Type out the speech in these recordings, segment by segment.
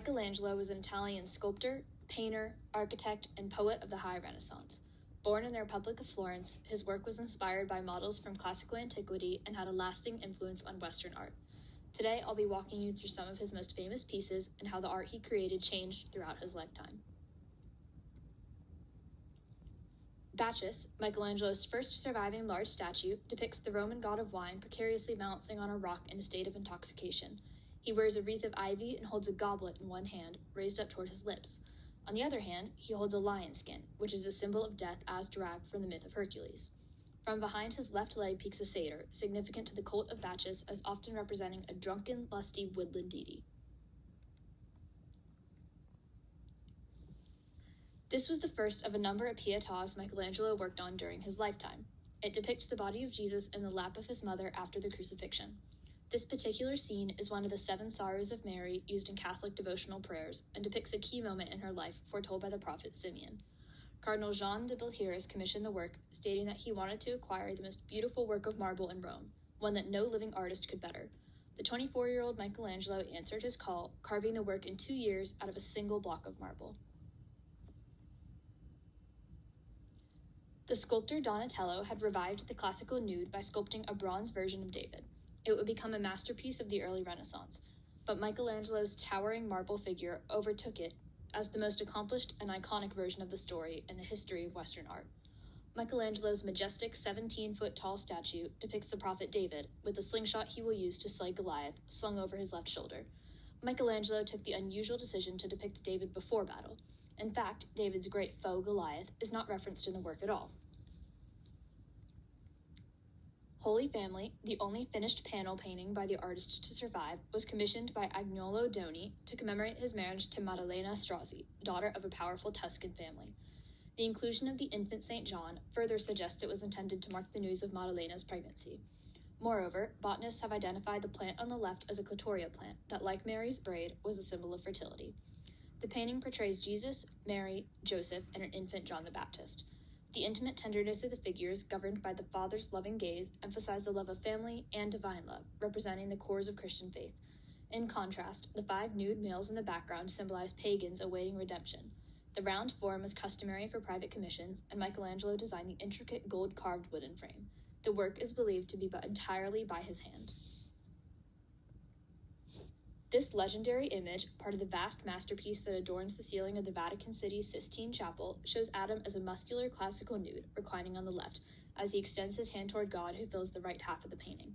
Michelangelo was an Italian sculptor, painter, architect, and poet of the High Renaissance. Born in the Republic of Florence, his work was inspired by models from classical antiquity and had a lasting influence on Western art. Today, I'll be walking you through some of his most famous pieces and how the art he created changed throughout his lifetime. Bacchus, Michelangelo's first surviving large statue, depicts the Roman god of wine precariously balancing on a rock in a state of intoxication. He wears a wreath of ivy and holds a goblet in one hand, raised up toward his lips. On the other hand, he holds a lion skin, which is a symbol of death as derived from the myth of Hercules. From behind his left leg peeks a satyr, significant to the cult of Bacchus as often representing a drunken, lusty woodland deity. This was the first of a number of pietas Michelangelo worked on during his lifetime. It depicts the body of Jesus in the lap of his mother after the crucifixion. This particular scene is one of the 7 sorrows of Mary used in Catholic devotional prayers and depicts a key moment in her life foretold by the prophet Simeon. Cardinal Jean de Belhires commissioned the work, stating that he wanted to acquire the most beautiful work of marble in Rome, one that no living artist could better. The 24-year-old Michelangelo answered his call, carving the work in 2 years out of a single block of marble. The sculptor Donatello had revived the classical nude by sculpting a bronze version of David. It would become a masterpiece of the early Renaissance, but Michelangelo's towering marble figure overtook it as the most accomplished and iconic version of the story in the history of Western art. Michelangelo's majestic 17-foot-tall statue depicts the prophet David, with the slingshot he will use to slay Goliath slung over his left shoulder. Michelangelo took the unusual decision to depict David before battle. In fact, David's great foe, Goliath, is not referenced in the work at all. Holy Family, the only finished panel painting by the artist to survive, was commissioned by Agnolo Doni to commemorate his marriage to Maddalena Strozzi, daughter of a powerful Tuscan family. The inclusion of the infant St. John further suggests it was intended to mark the news of Maddalena's pregnancy. Moreover, botanists have identified the plant on the left as a clitoria plant that, like Mary's braid, was a symbol of fertility. The painting portrays Jesus, Mary, Joseph, and an infant John the Baptist. The intimate tenderness of the figures, governed by the Father's loving gaze, emphasize the love of family and divine love, representing the cores of Christian faith. In contrast, the 5 nude males in the background symbolize pagans awaiting redemption. The round form is customary for private commissions, and Michelangelo designed the intricate gold-carved wooden frame. The work is believed to be entirely by his hand. This legendary image, part of the vast masterpiece that adorns the ceiling of the Vatican City's Sistine Chapel, shows Adam as a muscular classical nude, reclining on the left, as he extends his hand toward God, who fills the right half of the painting.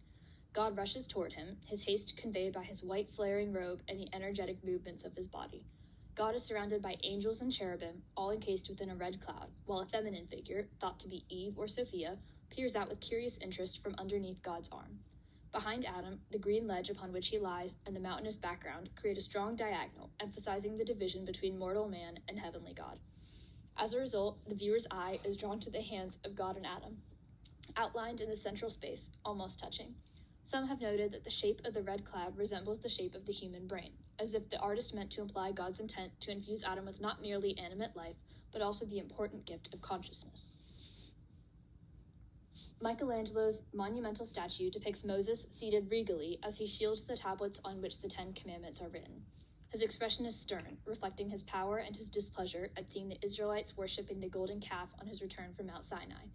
God rushes toward him, his haste conveyed by his white flaring robe and the energetic movements of his body. God is surrounded by angels and cherubim, all encased within a red cloud, while a feminine figure, thought to be Eve or Sophia, peers out with curious interest from underneath God's arm. Behind Adam, the green ledge upon which he lies and the mountainous background create a strong diagonal, emphasizing the division between mortal man and heavenly God. As a result, the viewer's eye is drawn to the hands of God and Adam, outlined in the central space, almost touching. Some have noted that the shape of the red cloud resembles the shape of the human brain, as if the artist meant to imply God's intent to infuse Adam with not merely animate life, but also the important gift of consciousness. Michelangelo's monumental statue depicts Moses seated regally as he shields the tablets on which the 10 Commandments are written. His expression is stern, reflecting his power and his displeasure at seeing the Israelites worshiping the golden calf on his return from Mount Sinai.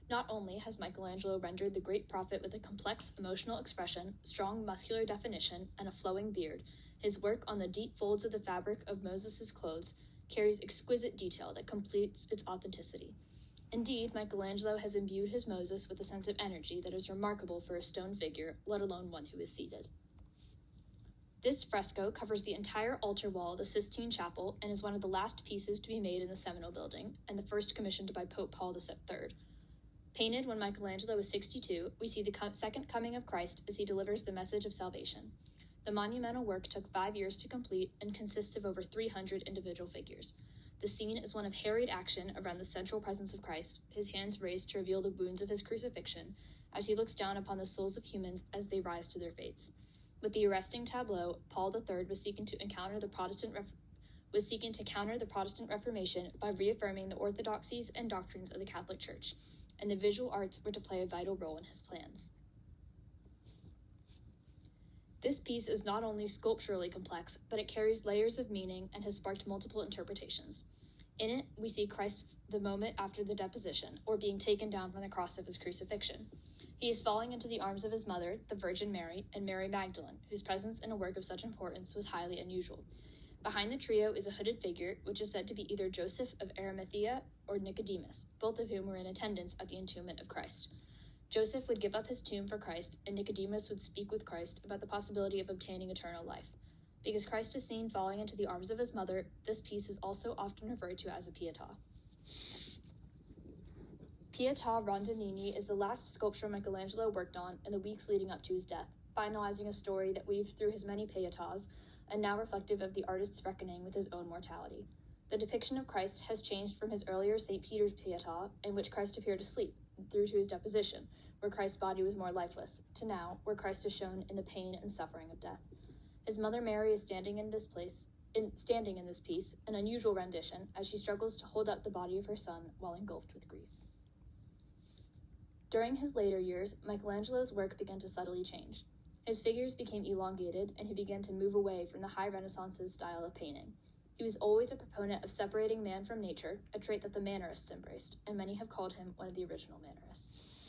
Not only has Michelangelo rendered the great prophet with a complex emotional expression, strong muscular definition, and a flowing beard, his work on the deep folds of the fabric of Moses' clothes carries exquisite detail that completes its authenticity. Indeed, Michelangelo has imbued his Moses with a sense of energy that is remarkable for a stone figure, let alone one who is seated. This fresco covers the entire altar wall of the Sistine Chapel and is one of the last pieces to be made in the Seminole building, and the first commissioned by Pope Paul III. Painted when Michelangelo was 62, we see the second coming of Christ as he delivers the message of salvation. The monumental work took 5 years to complete and consists of over 300 individual figures. The scene is one of harried action around the central presence of Christ, his hands raised to reveal the wounds of his crucifixion, as he looks down upon the souls of humans as they rise to their fates. With the arresting tableau, Paul III was seeking to counter the Protestant Reformation by reaffirming the orthodoxies and doctrines of the Catholic Church, and the visual arts were to play a vital role in his plans. This piece is not only sculpturally complex, but it carries layers of meaning and has sparked multiple interpretations. In it, we see Christ the moment after the deposition, or being taken down from the cross of his crucifixion. He is falling into the arms of his mother, the Virgin Mary, and Mary Magdalene, whose presence in a work of such importance was highly unusual. Behind the trio is a hooded figure, which is said to be either Joseph of Arimathea or Nicodemus, both of whom were in attendance at the entombment of Christ. Joseph would give up his tomb for Christ, and Nicodemus would speak with Christ about the possibility of obtaining eternal life. Because Christ is seen falling into the arms of his mother, this piece is also often referred to as a Pietà. Pietà Rondinini is the last sculpture Michelangelo worked on in the weeks leading up to his death, finalizing a story that weaved through his many Pietàs, and now reflective of the artist's reckoning with his own mortality. The depiction of Christ has changed from his earlier St. Peter's Pietà, in which Christ appeared asleep, through to his deposition, where Christ's body was more lifeless, to now, where Christ is shown in the pain and suffering of death. His mother Mary is standing in this piece, an unusual rendition, as she struggles to hold up the body of her son while engulfed with grief. During his later years, Michelangelo's work began to subtly change. His figures became elongated, and he began to move away from the High Renaissance's style of painting. He was always a proponent of separating man from nature, a trait that the Mannerists embraced, and many have called him one of the original Mannerists.